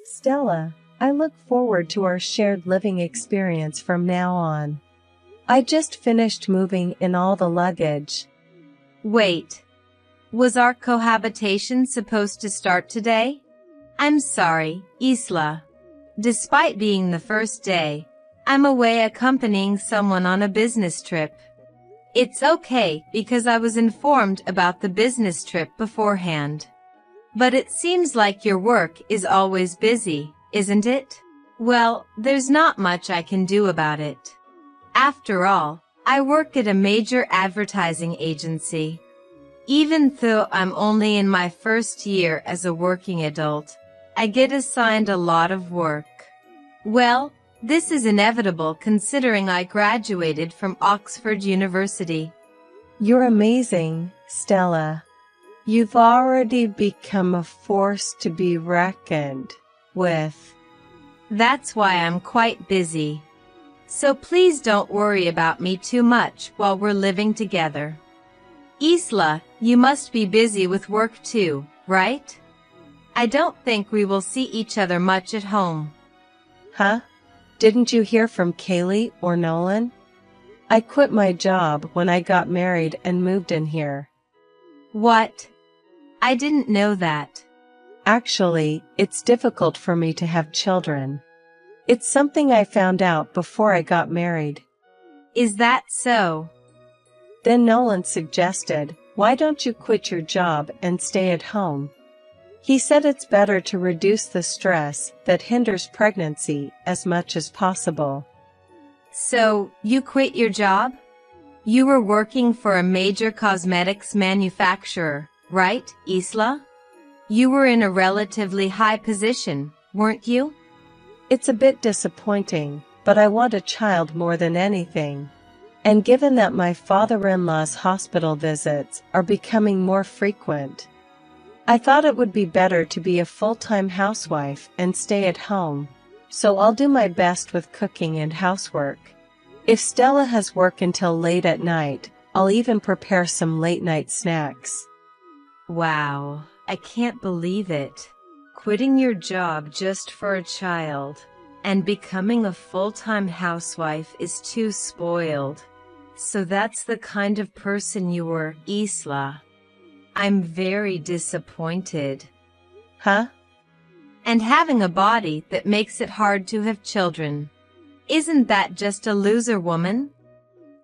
Stella, I look forward to our shared living experience from now on. I just finished moving in all the luggage. Wait. Was our cohabitation supposed to start today? I'm sorry, Isla. Despite being the first day, I'm away accompanying someone on a business trip. It's okay because I was informed about the business trip beforehand. But it seems like your work is always busy, isn't it? Well, there's not much I can do about it. After all, I work at a major advertising agency. Even though I'm only in my first year as a working adult, I get assigned a lot of work. Well, this is inevitable considering I graduated from Oxford University. You're amazing, Stella. You've already become a force to be reckoned with. That's why I'm quite busy. So please don't worry about me too much while we're living together. Isla, you must be busy with work too, right? I don't think we will see each other much at home. Huh? Didn't you hear from Kaylee or Nolan? I quit my job when I got married and moved in here. What? I didn't know that. Actually, it's difficult for me to have children. It's something I found out before I got married. Is that so? Then Nolan suggested, why don't you quit your job and stay at home? He said it's better to reduce the stress that hinders pregnancy as much as possible. So, you quit your job? You were working for a major cosmetics manufacturer, right, Isla? You were in a relatively high position, weren't you? It's a bit disappointing, but I want a child more than anything. And given that my father-in-law's hospital visits are becoming more frequent, I thought it would be better to be a full-time housewife and stay at home, so I'll do my best with cooking and housework. If Stella has work until late at night, I'll even prepare some late-night snacks. Wow, I can't believe it. Quitting your job just for a child and becoming a full-time housewife is too spoiled. So that's the kind of person you were, Isla. I'm very disappointed. Huh? And having a body that makes it hard to have children. Isn't that just a loser woman?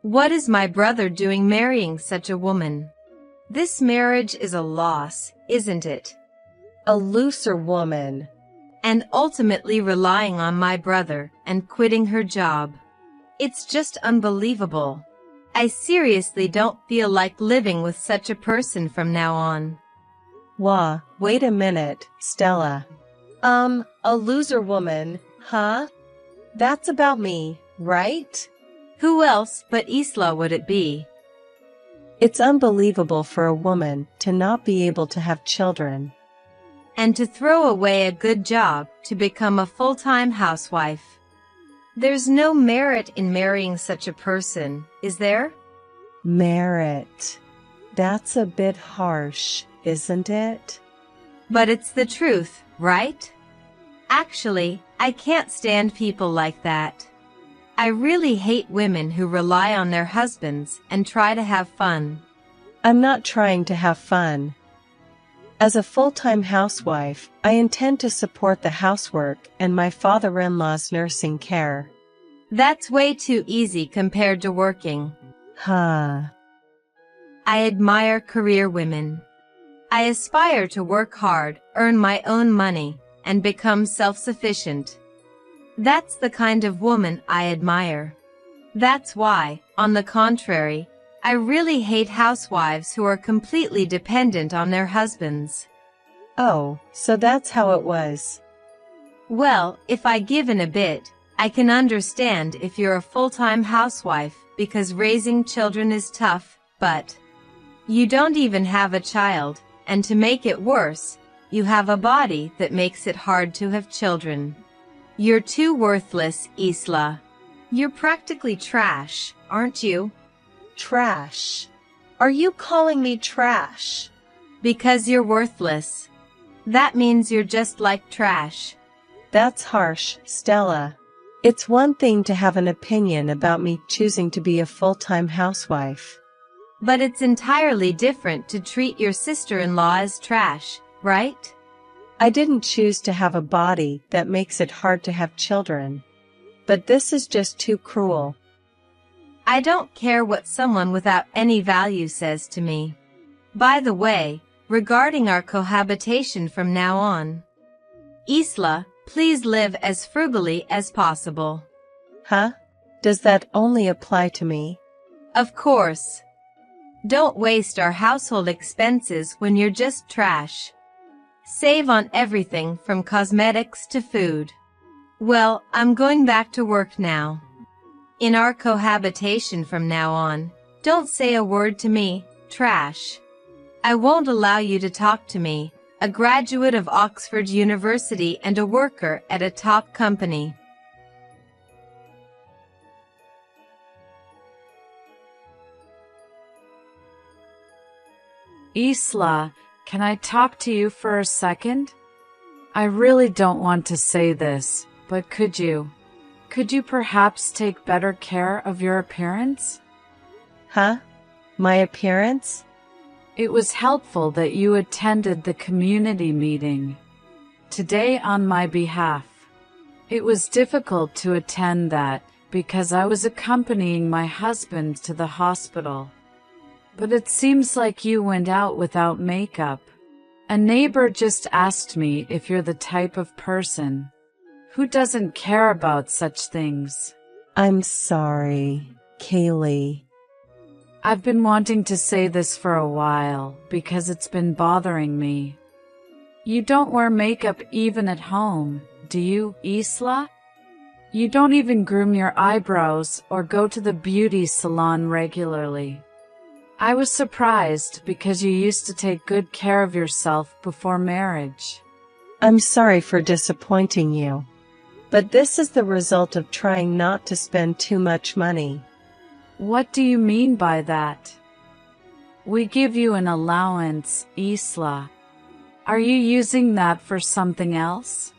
What is my brother doing marrying such a woman? This marriage is a loss, isn't it? A loser woman. And ultimately relying on my brother and quitting her job. It's just unbelievable. I seriously don't feel like living with such a person from now on. Wait a minute, Stella. A loser woman, huh? That's about me, right? Who else but Isla would it be? It's unbelievable for a woman to not be able to have children. And to throw away a good job to become a full-time housewife. There's no merit in marrying such a person, is there? Merit. That's a bit harsh, isn't it? But it's the truth, right? Actually, I can't stand people like that. I really hate women who rely on their husbands and try to have fun. I'm not trying to have fun. As a full-time housewife, I intend to support the housework and my father-in-law's nursing care. That's way too easy compared to working. Huh. I admire career women. I aspire to work hard, earn my own money, and become self-sufficient. That's the kind of woman I admire. That's why, on the contrary, I really hate housewives who are completely dependent on their husbands. Oh, so that's how it was. Well, if I give in a bit, I can understand if you're a full-time housewife because raising children is tough, but you don't even have a child, and to make it worse, you have a body that makes it hard to have children. You're too worthless, Isla. You're practically trash, aren't you? Trash? Are you calling me trash? Because you're worthless. That means you're just like trash. That's harsh, Stella. It's one thing to have an opinion about me choosing to be a full-time housewife. But it's entirely different to treat your sister-in-law as trash, right? I didn't choose to have a body that makes it hard to have children. But this is just too cruel. I don't care what someone without any value says to me. By the way, regarding our cohabitation from now on, Isla, please live as frugally as possible. Huh? Does that only apply to me? Of course. Don't waste our household expenses when you're just trash. Save on everything from cosmetics to food. Well, I'm going back to work now. In our cohabitation from now on, don't say a word to me, trash. I won't allow you to talk to me, a graduate of Oxford University and a worker at a top company. Isla, can I talk to you for a second? I really don't want to say this, but could you perhaps take better care of your appearance? Huh? My appearance? It was helpful that you attended the community meeting today on my behalf. It was difficult to attend that because I was accompanying my husband to the hospital. But it seems like you went out without makeup. A neighbor just asked me if you're the type of person who doesn't care about such things. I'm sorry, Kaylee. I've been wanting to say this for a while because it's been bothering me. You don't wear makeup even at home, do you, Isla? You don't even groom your eyebrows or go to the beauty salon regularly. I was surprised because you used to take good care of yourself before marriage. I'm sorry for disappointing you. But this is the result of trying not to spend too much money. What do you mean by that? We give you an allowance, Isla. Are you using that for something else?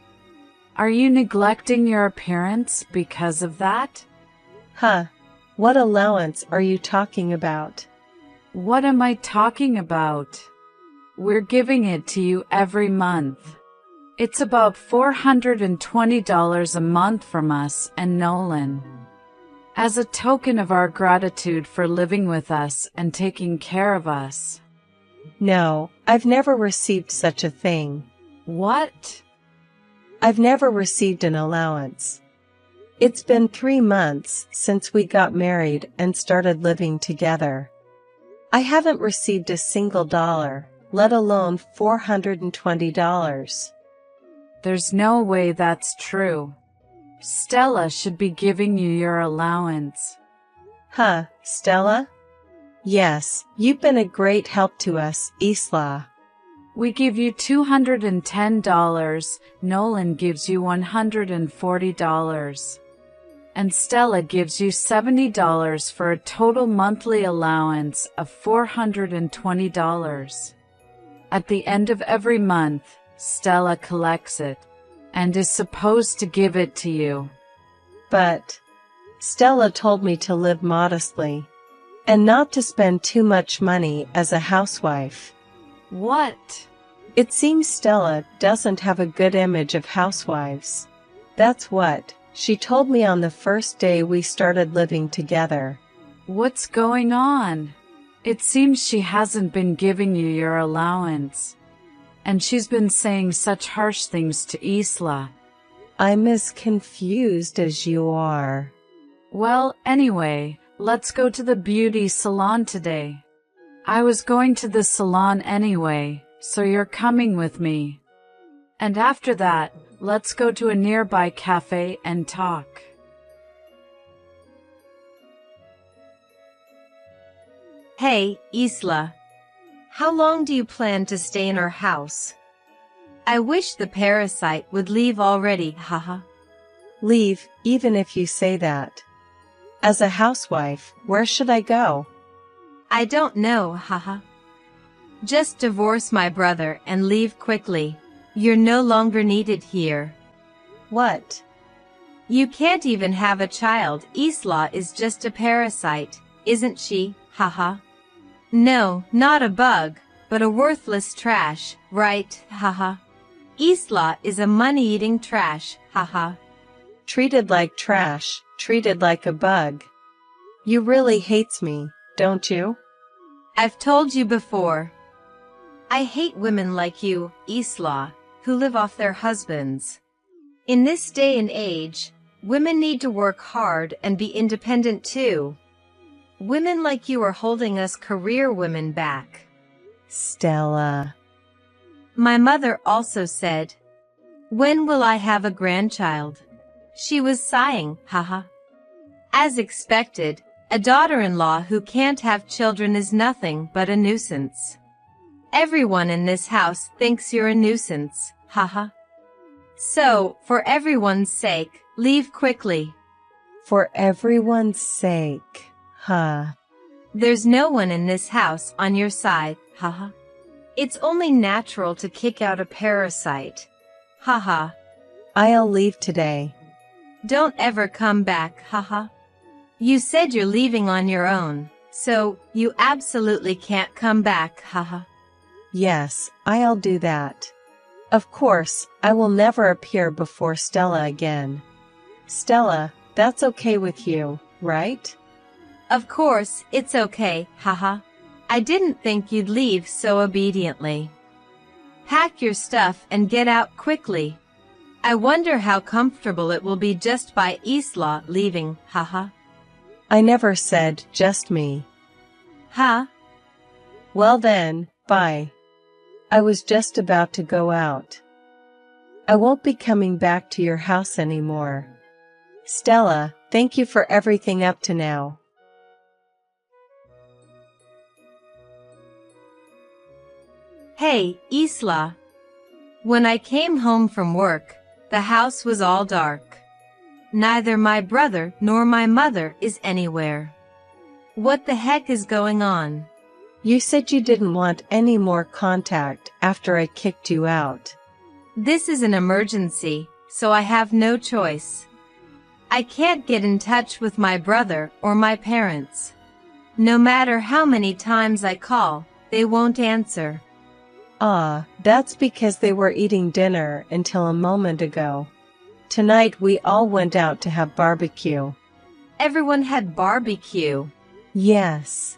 Are you neglecting your appearance because of that? Huh? What allowance are you talking about? What am I talking about? We're giving it to you every month. It's about $420 a month from us and Nolan. As a token of our gratitude for living with us and taking care of us. No, I've never received such a thing. What? I've never received an allowance. It's been 3 months since we got married and started living together. I haven't received a single dollar, let alone $420. There's no way that's true. Stella should be giving you your allowance. Huh, Stella? Yes, you've been a great help to us, Isla. We give you $210, Nolan gives you $140. And Stella gives you $70 for a total monthly allowance of $420. At the end of every month, Stella collects it and is supposed to give it to you. But Stella told me to live modestly and not to spend too much money as a housewife. What? It seems Stella doesn't have a good image of housewives. That's what she told me on the first day we started living together. What's going on? It seems she hasn't been giving you your allowance. And she's been saying such harsh things to Isla. I'm as confused as you are. Well, anyway, let's go to the beauty salon today. I was going to the salon anyway, so you're coming with me. And after that, let's go to a nearby cafe and talk. Hey, Isla. How long do you plan to stay in our house? I wish the parasite would leave already, haha. Leave, even if you say that. As a housewife, where should I go? I don't know, haha. Just divorce my brother and leave quickly. You're no longer needed here. What? You can't even have a child. Isla is just a parasite, isn't she? Haha. No, not a bug, but a worthless trash, right? Haha. Isla is a money-eating trash, haha. Treated like trash, treated like a bug. You really hates me, don't you? I've told you before. I hate women like you, Isla, who live off their husbands. In this day and age, women need to work hard and be independent too. Women like you are holding us career women back. Stella. My mother also said, "When will I have a grandchild?" She was sighing, haha. As expected, a daughter-in-law who can't have children is nothing but a nuisance. Everyone in this house thinks you're a nuisance, haha. So, for everyone's sake, leave quickly. For everyone's sake, huh? There's no one in this house on your side, haha. It's only natural to kick out a parasite. Haha. I'll leave today. Don't ever come back, haha. You said you're leaving on your own, so you absolutely can't come back, haha. Yes, I'll do that. Of course, I will never appear before Stella again. Stella, that's okay with you, right? Of course, it's okay, haha. I didn't think you'd leave so obediently. Pack your stuff and get out quickly. I wonder how comfortable it will be just by Isla leaving, haha. I never said just me. Huh? Well then, bye. I was just about to go out. I won't be coming back to your house anymore. Stella, thank you for everything up to now. Hey, Isla. When I came home from work, the house was all dark. Neither my brother nor my mother is anywhere. What the heck is going on? You said you didn't want any more contact after I kicked you out. This is an emergency, so I have no choice. I can't get in touch with my brother or my parents. No matter how many times I call, they won't answer. Ah, that's because they were eating dinner until a moment ago. Tonight we all went out to have barbecue. Everyone had barbecue. Yes.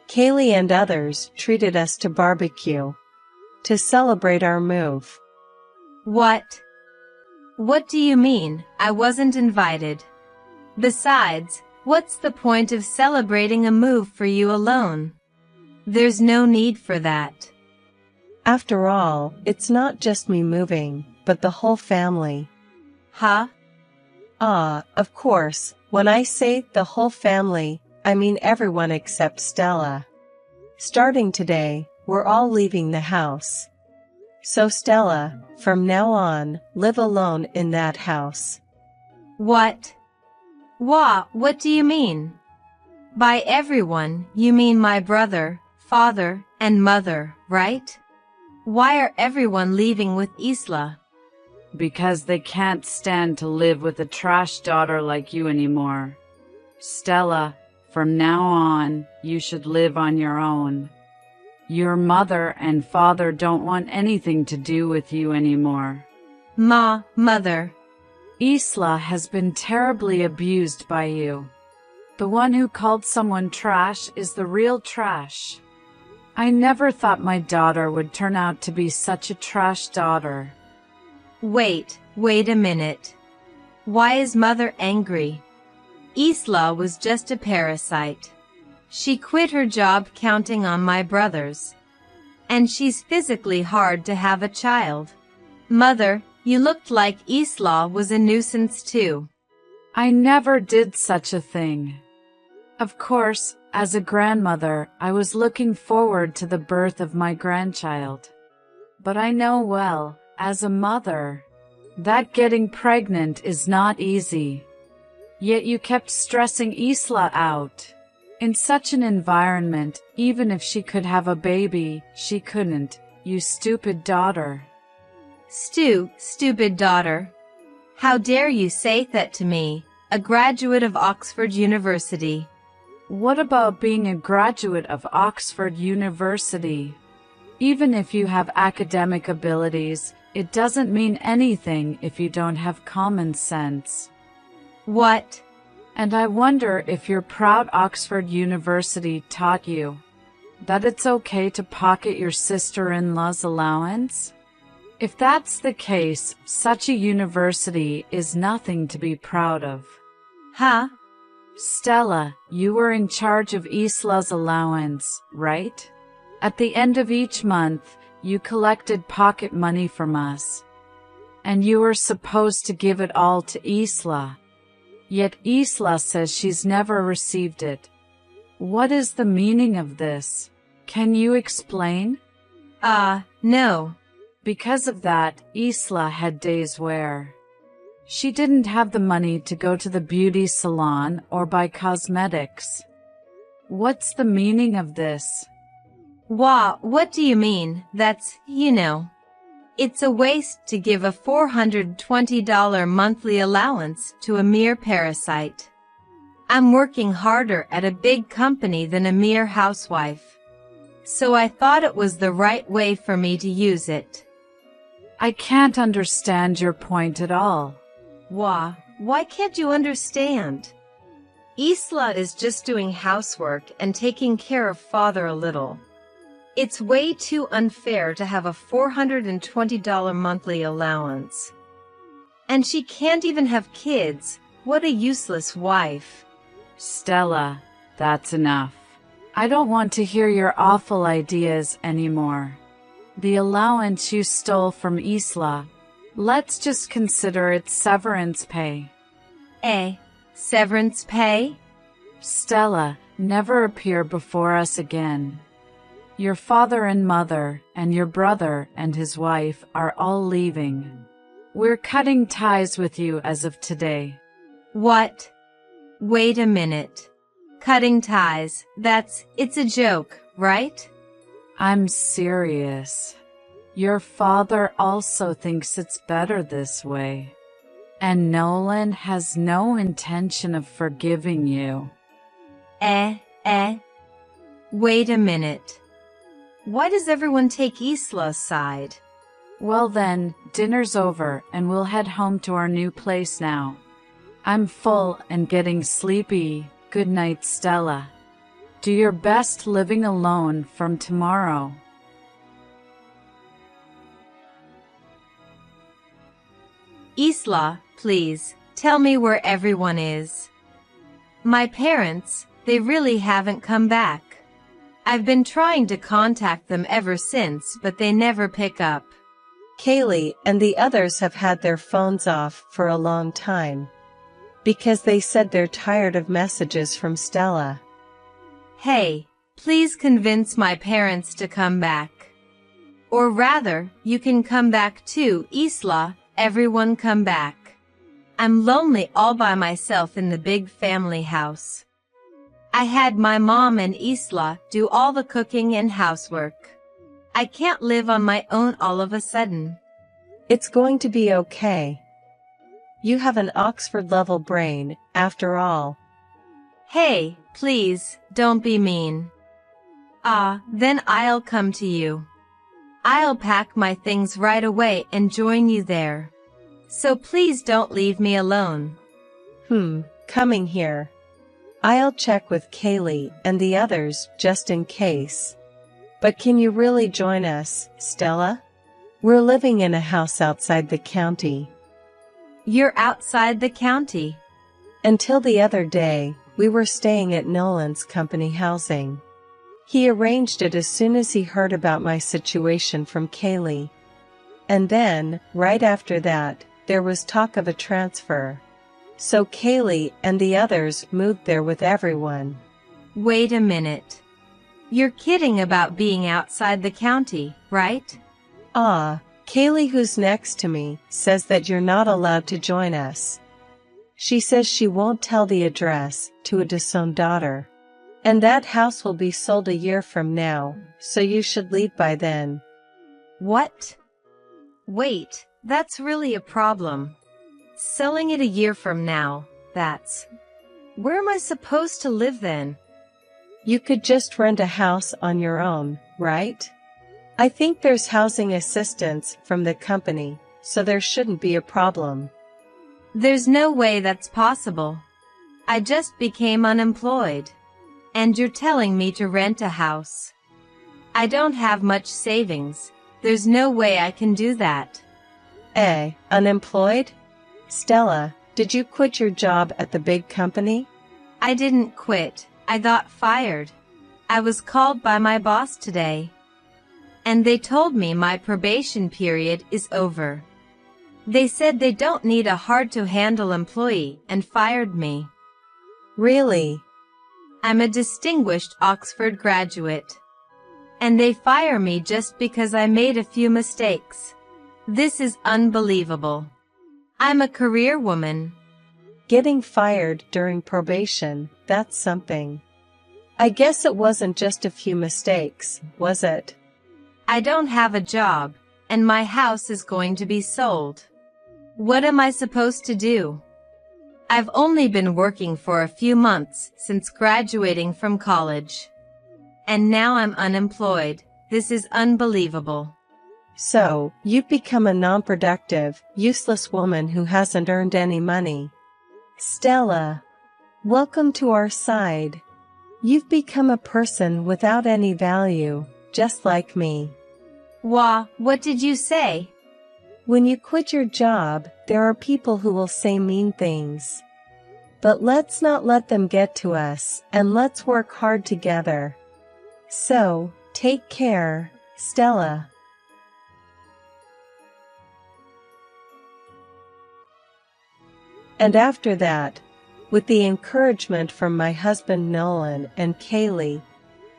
Kaylee and others treated us to barbecue. To celebrate our move. What? What do you mean? I wasn't invited. Besides, what's the point of celebrating a move for you alone? There's no need for that. After all, it's not just me moving, but the whole family. Huh? Ah, of course, when I say the whole family, I mean everyone except Stella. Starting today, we're all leaving the house. So Stella, from now on, live alone in that house. What? What do you mean? By everyone, you mean my brother, father, and mother, right? Why are everyone leaving with Isla? Because they can't stand to live with a trash daughter like you anymore. Stella, from now on, you should live on your own. Your mother and father don't want anything to do with you anymore. Mother. Isla has been terribly abused by you. The one who called someone trash is the real trash. I never thought my daughter would turn out to be such a trash daughter. Wait a minute. Why is mother angry? Isla was just a parasite. She quit her job counting on my brothers. And she's physically hard to have a child. Mother, you looked like Isla was a nuisance too. I never did such a thing. Of course, as a grandmother, I was looking forward to the birth of my grandchild. But I know well, as a mother, that getting pregnant is not easy. Yet you kept stressing Isla out. In such an environment, even if she could have a baby, she couldn't, you stupid daughter. Stupid daughter. How dare you say that to me, a graduate of Oxford University? What about being a graduate of Oxford University? Even if you have academic abilities, it doesn't mean anything if you don't have common sense. What? And I wonder if your proud Oxford University taught you that it's okay to pocket your sister-in-law's allowance? If that's the case, such a university is nothing to be proud of. Huh? Stella, you were in charge of Isla's allowance, right? At the end of each month, you collected pocket money from us. And you were supposed to give it all to Isla. Yet Isla says she's never received it. What is the meaning of this? Can you explain? No. Because of that, Isla had days where she didn't have the money to go to the beauty salon or buy cosmetics. What's the meaning of this? What do you mean? That's, it's a waste to give a $420 monthly allowance to a mere parasite. I'm working harder at a big company than a mere housewife. So I thought it was the right way for me to use it. I can't understand your point at all. Why can't you understand? Isla is just doing housework and taking care of father a little. It's way too unfair to have a $420 monthly allowance. And she can't even have kids. What a useless wife. Stella, that's enough. I don't want to hear your awful ideas anymore. The allowance you stole from Isla, let's just consider it severance pay. Severance pay? Stella, never appear before us again. Your father and mother and your brother and his wife are all leaving. We're cutting ties with you as of today. What? Wait a minute. Cutting ties, it's a joke, right? I'm serious. Your father also thinks it's better this way. And Nolan has no intention of forgiving you. Wait a minute. Why does everyone take Isla's side? Well then, dinner's over and we'll head home to our new place now. I'm full and getting sleepy. Good night, Stella. Do your best living alone from tomorrow. Isla, please, tell me where everyone is. My parents, they really haven't come back. I've been trying to contact them ever since, but they never pick up. Kaylee and the others have had their phones off for a long time, because they said they're tired of messages from Stella. Hey, please convince my parents to come back. Or rather, you can come back too, Isla, everyone come back. I'm lonely all by myself in the big family house. I had my mom and Isla do all the cooking and housework. I can't live on my own all of a sudden. It's going to be okay. You have an Oxford-level brain, after all. Hey, please, don't be mean. Then I'll come to you. I'll pack my things right away and join you there. So please don't leave me alone. Coming here. I'll check with Kaylee and the others just in case. But can you really join us, Stella? We're living in a house outside the county. You're outside the county? Until the other day, we were staying at Nolan's company housing. He arranged it as soon as he heard about my situation from Kaylee. And then, right after that, there was talk of a transfer. So Kaylee and the others moved there with everyone. Wait a minute. You're kidding about being outside the county, right? Kaylee, who's next to me, says that you're not allowed to join us. She says she won't tell the address to a disowned daughter. And that house will be sold a year from now, so you should leave by then. What? Wait, that's really a problem. Selling it a year from now, that's... Where am I supposed to live then? You could just rent a house on your own, right? I think there's housing assistance from the company, so there shouldn't be a problem. There's no way that's possible. I just became unemployed. And you're telling me to rent a house. I don't have much savings. There's no way I can do that. Unemployed? Stella, did you quit your job at the big company? I didn't quit. I got fired. I was called by my boss today. And they told me my probation period is over. They said they don't need a hard-to-handle employee and fired me. Really? I'm a distinguished Oxford graduate. And they fire me just because I made a few mistakes. This is unbelievable. I'm a career woman. Getting fired during probation, that's something. I guess it wasn't just a few mistakes, was it? I don't have a job, and my house is going to be sold. What am I supposed to do? I've only been working for a few months since graduating from college. And now I'm unemployed. This is unbelievable. So, you've become a non-productive, useless woman who hasn't earned any money. Stella, welcome to our side. You've become a person without any value, just like me. What did you say? When you quit your job, there are people who will say mean things. But let's not let them get to us, and let's work hard together. So, take care, Stella. And after that, with the encouragement from my husband Nolan and Kaylee,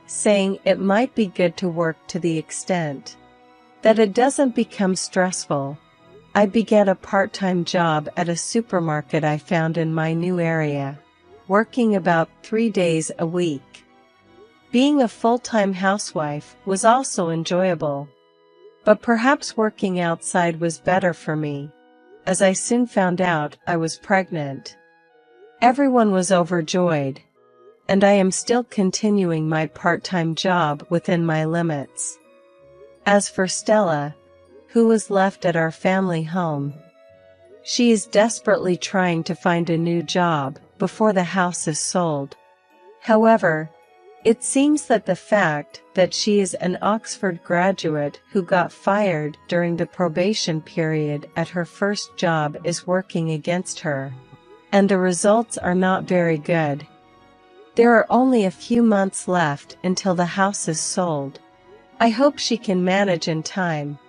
saying it might be good to work to the extent that it doesn't become stressful, I began a part-time job at a supermarket I found in my new area, working about 3 days a week. Being a full-time housewife was also enjoyable, but perhaps working outside was better for me, as I soon found out I was pregnant. Everyone was overjoyed, and I am still continuing my part-time job within my limits. As for Stella, who was left at our family home, she is desperately trying to find a new job before the house is sold. However, it seems that the fact that she is an Oxford graduate who got fired during the probation period at her first job is working against her, and the results are not very good. There are only a few months left until the house is sold. I hope she can manage in time,